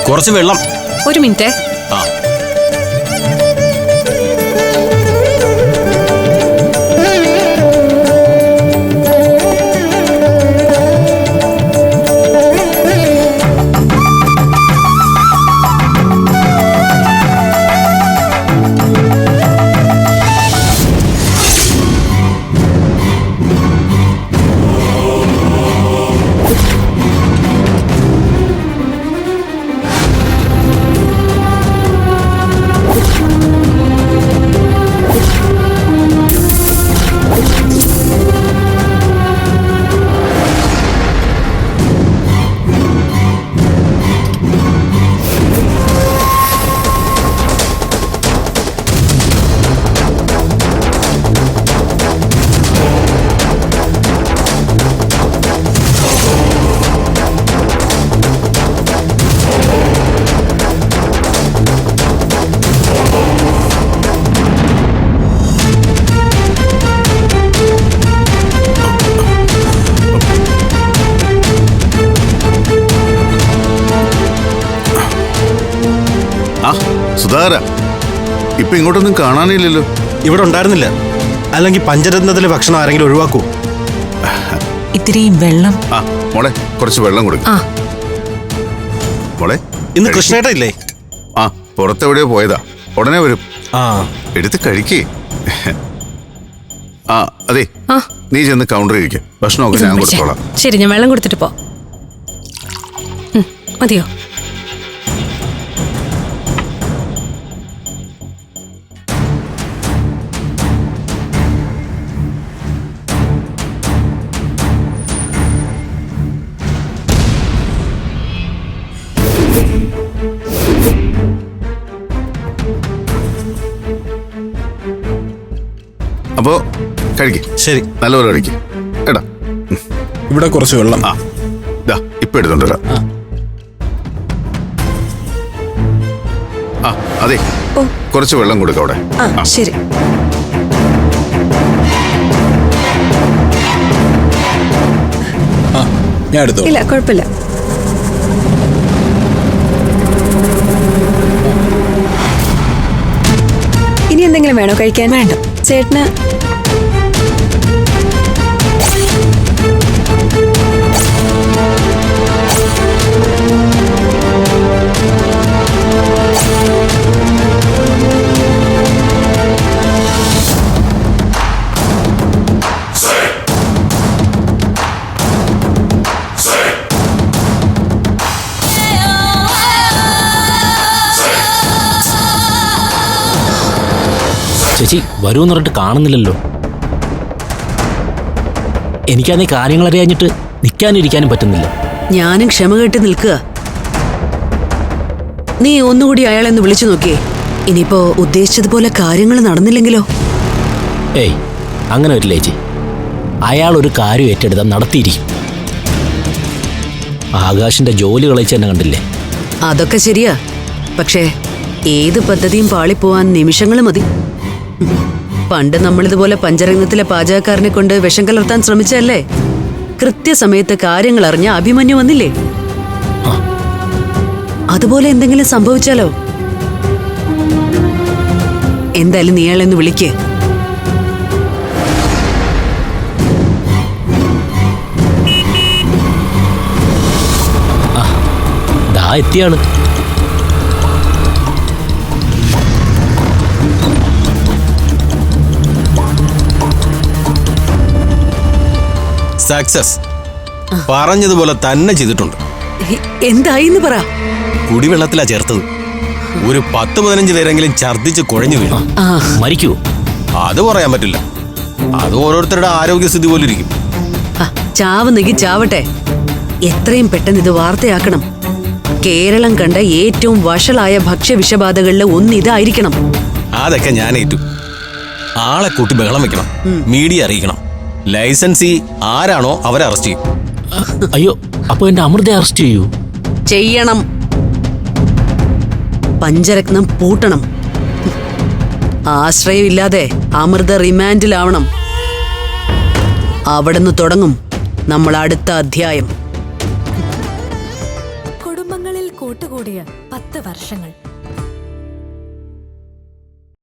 കുറച്ച് വെള്ളം. ഒരു മിനിറ്റ്. ആ സുധാര, ഇപ്പൊ ഇങ്ങോട്ടൊന്നും കാണാനില്ലല്ലോ. ഇവിടെ ഉണ്ടായിരുന്നില്ല. അല്ലെങ്കിൽ പഞ്ചരത്നത്തിലെ ഭക്ഷണം ആരെങ്കിലും ഒഴിവാക്കൂ. ഇത്തിരിയും വെള്ളം. ആ മോളെ, കുറച്ച് വെള്ളം കൊടുക്കും. മോളെ, ഇന്ന് കൃഷ്ണേട്ട ഇല്ലേ? ആ, പുറത്തെവിടെയോ പോയതാ. ഉടനെ വരും. ആ, എടുത്ത് കഴിക്കേ. ആ അതെ, നീ ചെന്ന് കൗണ്ടറിൽ ഇരിക്കുക. ഭക്ഷണമൊക്കെ ഞാൻ കൊടുത്തോളാം. ശരി, ഞാൻ വെള്ളം കൊടുത്തിട്ട് പോ. മതിയോ? അപ്പോ കഴിക്കും. ശരി, നല്ലപോലെ കഴിക്കും. എടാ, ഇവിടെ കുറച്ച് വെള്ളം. ആ ഇതാ ഇപ്പൊ എടുത്തോണ്ടരാ. ആ അതെ, കുറച്ച് വെള്ളം കൊടുക്ക അവിടെ. ശരി. ഞാൻ എടുത്തോ. ഇല്ല, കുഴപ്പമില്ല. ഇനി എന്തെങ്കിലും വേണോ കഴിക്കാൻ? വേണ്ട ചേട്ടന്. ചേച്ചി വരൂന്ന് പറഞ്ഞിട്ട് കാണുന്നില്ലല്ലോ. എനിക്കാണീ കാര്യങ്ങൾ അറിയാഞ്ഞിട്ട് നിൽക്കാനും ഇരിക്കാനും പറ്റുന്നില്ല. ഞാനും ക്ഷമ കേട്ട് നിൽക്കുക. നീ ഒന്നുകൂടി അയാളെന്ന് വിളിച്ചു നോക്കിയേ. ഇനിയിപ്പോ ഉദ്ദേശിച്ചതുപോലെ കാര്യങ്ങൾ നടന്നില്ലെങ്കിലോ? ഏയ്, അങ്ങനെ വരില്ല ചേച്ചി. അയാൾ ഒരു കാര്യം ഏറ്റെടുത്താൽ നടത്തിയിരിക്കും. ആകാശിന്റെ ജോലി കളയിച്ച് തന്നെ കണ്ടില്ലേ? അതൊക്കെ ശരിയാ. പക്ഷേ ഏത് പദ്ധതിയും പാളിപ്പോവാൻ നിമിഷങ്ങൾ മതി. പണ്ട് നമ്മളിതുപോലെ പഞ്ചരംഗത്തിലെ പാചകക്കാരനെ കൊണ്ട് വിഷം കലർത്താൻ ശ്രമിച്ചല്ലേ? കൃത്യസമയത്ത് കാര്യങ്ങൾ അറിഞ്ഞ അഭിമന്യു വന്നില്ലേ? അതുപോലെ എന്തെങ്കിലും സംഭവിച്ചാലോ? എന്തായാലും നീ അയാളെന്ന് വിളിക്ക്. ദാ എത്തിയാണ്. സക്സസ്. പറഞ്ഞതുപോലെ തന്നെ ചെയ്തിട്ടുണ്ട്. എന്തായിന്ന് പറ. കുടിവെള്ളത്തിലാ ചേർത്തത്. ഒരു 10-15 പേരെങ്കിലും ഛർദ്ദിച്ച് കുഴഞ്ഞു വീണു. മരിക്കൂ? അത് പറയാൻ പറ്റില്ല. അത് ഓരോരുത്തരുടെ ആരോഗ്യസ്ഥിതി പോലെ ഇരിക്കും. ചാവുന്നെങ്കിൽ ചാവട്ടെ. എത്രയും പെട്ടെന്ന് ഇത് വാർത്തയാക്കണം. കേരളം കണ്ട ഏറ്റവും വഷളായ ഭക്ഷ്യവിഷബാധകളിൽ ഒന്ന് ഇതായിരിക്കണം. അതൊക്കെ ഞാൻ ഏറ്റു. ആളെ കൂട്ടി ബഹളം വെക്കണം, മീഡിയ അറിയിക്കണം. ലൈസൻസി ആരാണോ അവരെ അറസ്റ്റ് ചെയ്യും. അയ്യോ, അപ്പൊ എന്റെ അമൃതയെ അറസ്റ്റ് ചെയ്യൂ? ചെയ്യണം. പഞ്ചരത്നം പൂട്ടണം. ആശ്രയമില്ലാതെ അമൃത റിമാൻഡിലാവണം. അവിടുന്ന് തുടങ്ങും നമ്മൾ അടുത്ത അധ്യായം. കുടുംബങ്ങളിൽ കൂട്ടുകൂടിയ 10 വർഷങ്ങൾ